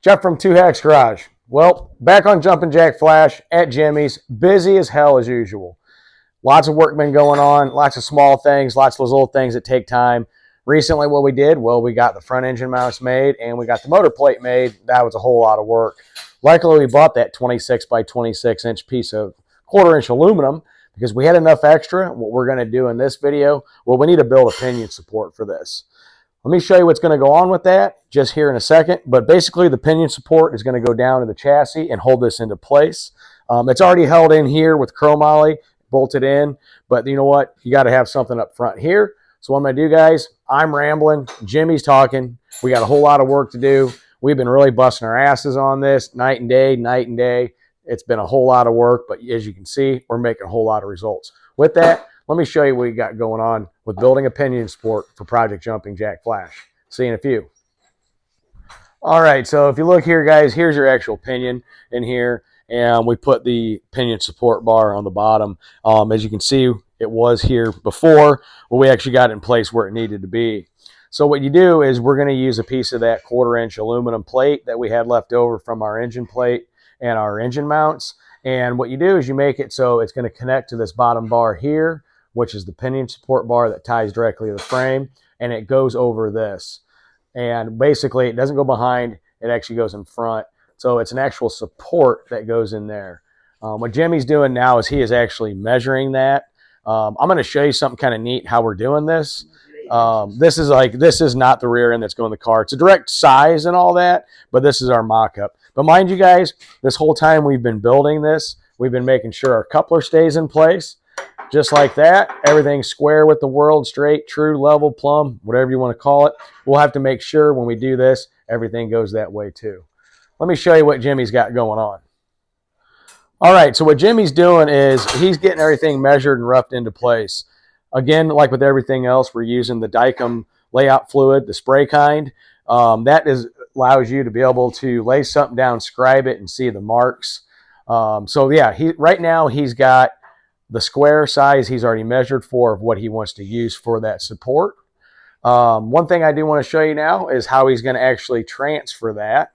Jeff from Two Hacks Garage. Well, back on Jumping Jack Flash at Jimmy's, busy as hell as usual. Lots of work been going on, lots of small things, lots of those little things that take time. Recently, what we did, well, we got the front engine mounts made and we got the motor plate made. That was a whole lot of work. Luckily, we bought that 26 by 26 inch piece of 1/4 inch aluminum because we had enough extra. What we're going to do in this video, well, we need to build a pinion support for this. Let me show you what's going to go on with that just here in a second. But basically, the pinion support is going to go down to the chassis and hold this into place. It's already held in here with chromoly, bolted in. But you know what? You got to have something up front here. So what I'm going to do, guys, I'm rambling. Jimmy's talking. We got a whole lot of work to do. We've been really busting our asses on this night and day, night and day. It's been a whole lot of work. But as you can see, we're making a whole lot of results. With that, let me show you what we got going on with building a pinion support for Project Jumping Jack Flash. See you in a few. All right, so if you look here, guys, here's your actual pinion in here, and we put the pinion support bar on the bottom. As you can see, it was here before, but we actually got it in place where it needed to be. So what you do is we're going to use a piece of that 1/4 inch aluminum plate that we had left over from our engine plate and our engine mounts. And what you do is you make it so it's going to connect to this bottom bar here, which is the pinion support bar that ties directly to the frame, and it goes over this. And basically, it doesn't go behind, it actually goes in front. So it's an actual support that goes in there. What Jimmy's doing now is he is actually measuring that. I'm going to show you something kind of neat how we're doing this. This is not the rear end that's going in the car. It's a direct size and all that, but this is our mock-up. But mind you guys, this whole time we've been building this, we've been making sure our coupler stays in place. Just like that, everything's square with the world, straight, true, level, plumb, whatever you want to call it. We'll have to make sure when we do this, everything goes that way too. Let me show you what Jimmy's got going on. All right, so what Jimmy's doing is he's getting everything measured and roughed into place. Again, like with everything else, we're using the Dykem layout fluid, the spray kind. Allows you to be able to lay something down, scribe it, and see the marks. So yeah, right now he's got the square size he's already measured for of what he wants to use for that support. One thing I do want to show you now is how he's going to actually transfer that.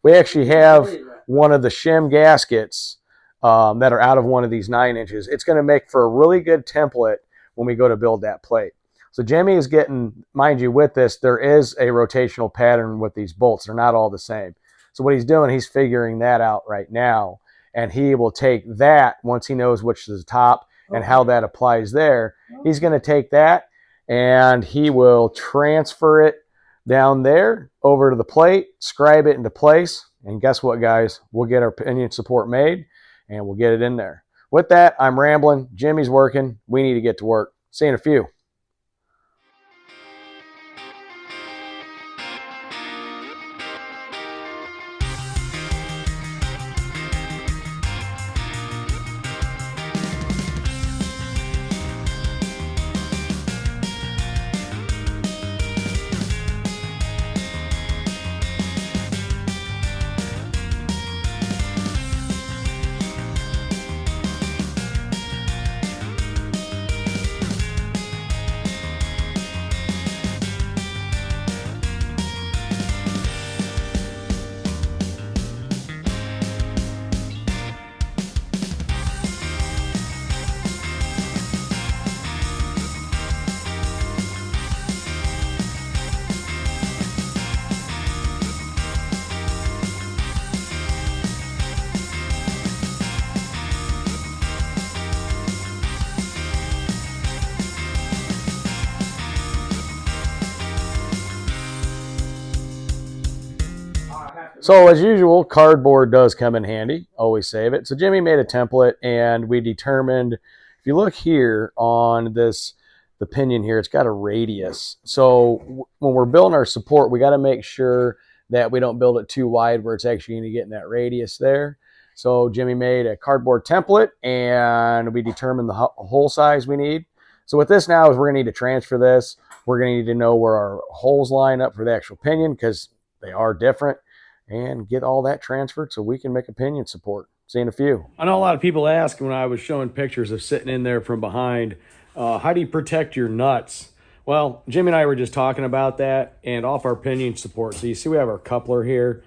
We actually have one of the shim gaskets that are out of one of these 9 inches. It's going to make for a really good template when we go to build that plate. So Jimmy is getting, mind you, with this, there is a rotational pattern with these bolts. They're not all the same. So what he's doing, he's figuring that out right now. And he will take that, once he knows which is the top and how that applies there, he's going to take that and he will transfer it down there over to the plate, scribe it into place, and guess what, guys? We'll get our pinion support made and we'll get it in there. With that, I'm rambling. Jimmy's working. We need to get to work. See you in a few. So as usual, cardboard does come in handy. Always save it. So Jimmy made a template and we determined, if you look here on this, the pinion here, it's got a radius. So when we're building our support, we got to make sure that we don't build it too wide where it's actually going to get in that radius there. So Jimmy made a cardboard template and we determined the hole size we need. So with this now is we're going to need to transfer this. We're going to need to know where our holes line up for the actual pinion because they are different, and get all that transferred so we can make a pinion support. See you in a few. I know a lot of people ask when I was showing pictures of sitting in there from behind, how do you protect your nuts Well, Jimmy and I were just talking about that, and off our pinion support. So you see we have our coupler here.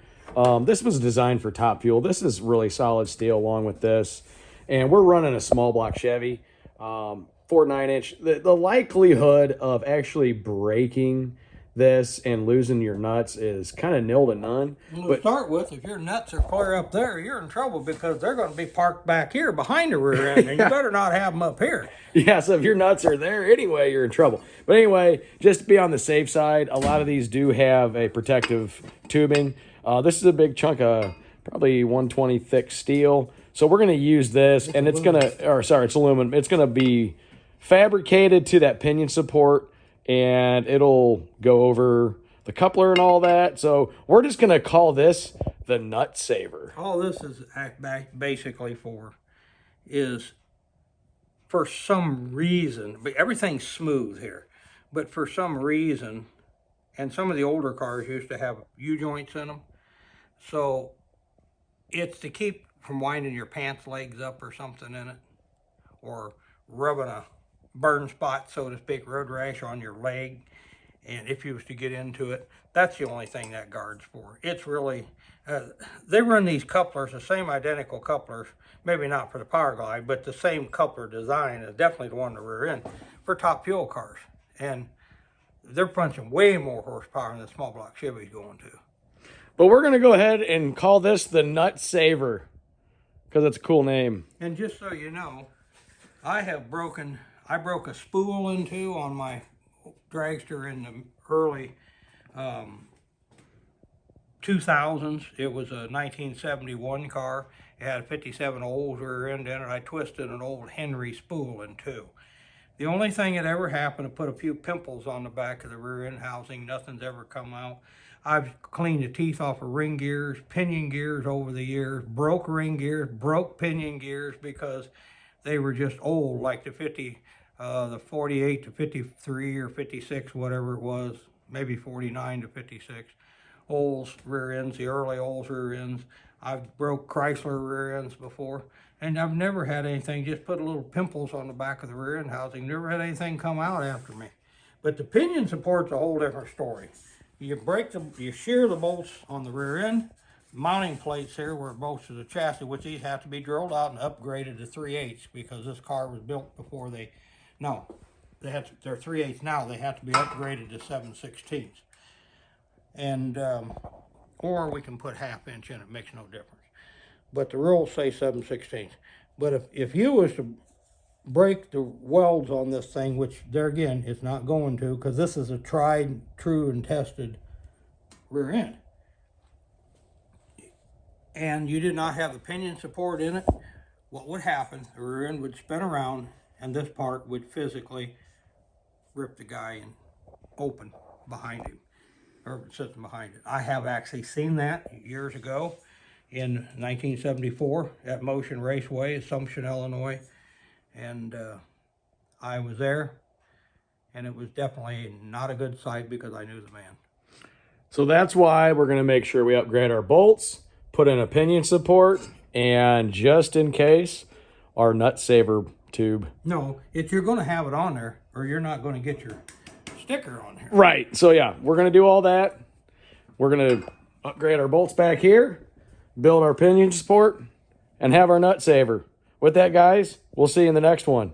This was designed for top fuel. This is really solid steel along with this. And we're running a small block Chevy, 4 9-inch. The likelihood of actually breaking this and losing your nuts is kind of nil to none. Well, to start with, if your nuts are clear up there, you're in trouble because they're going to be parked back here behind the rear end, and you better not have them up here. Yeah, so if your nuts are there anyway, you're in trouble. But anyway, just to be on the safe side, a lot of these do have a protective tubing. This is a big chunk of probably 120 thick steel. So we're going to use this, and it's going to, or sorry, it's aluminum. It's going to be fabricated to that pinion support, and it'll go over the coupler and all that. So we're just going to call this the nut saver. All this is basically for is, for some reason, but everything's smooth here, but for some reason, and some of the older cars used to have U-joints in them, so it's to keep from winding your pants legs up or something in it, or rubbing a burn spot, so to speak, road rash on your leg. And if you was to get into it, that's the only thing that guard's for. It's really, they run these couplers, the same identical couplers, maybe not for the Power Glide, but the same coupler design is definitely the one in the rear end for top fuel cars. And they're punching way more horsepower than the small block Chevy's going to. But we're going to go ahead and call this the nut saver because it's a cool name. And just so you know, I broke a spool in two on my Dragster in the early 2000s. It was a 1971 car. It had a 57 Olds rear end in it. I twisted an old Henry spool in two. The only thing that ever happened to put a few pimples on the back of the rear end housing. Nothing's ever come out. I've cleaned the teeth off of ring gears, pinion gears over the years, broke ring gears, broke pinion gears because they were just old, like the 48 to 53 or 56, whatever it was, maybe 49 to 56. Olds rear ends, the early Olds rear ends. I've broke Chrysler rear ends before, and I've never had anything, just put a little pimples on the back of the rear end housing, never had anything come out after me. But the pinion support's a whole different story. You shear the bolts on the rear end, mounting plates here where it bolts to the chassis, which these have to be drilled out and upgraded to 3/8 because this car was built before they're 3/8 now. They have to be upgraded to 7/16. And or we can put 1/2 inch in, it makes no difference. But the rules say 7/16. But if you was to break the welds on this thing, which there again, it's not going to, because this is a tried, true, and tested rear end, and you did not have the pinion support in it, what would happen, the rear end would spin around, and this part would physically rip the guy in open behind him, or sitting behind it. I have actually seen that years ago in 1974 at Motion Raceway, Assumption, Illinois. And I was there, and it was definitely not a good sight because I knew the man. So that's why we're going to make sure we upgrade our bolts, put in a pinion support, and just in case, our nut saver tube. No, you're going to have it on there, or you're not going to get your sticker on here. Right. So yeah, we're going to do all that. We're going to upgrade our bolts back here, build our pinion support, and have our nut saver. With that, guys, we'll see you in the next one.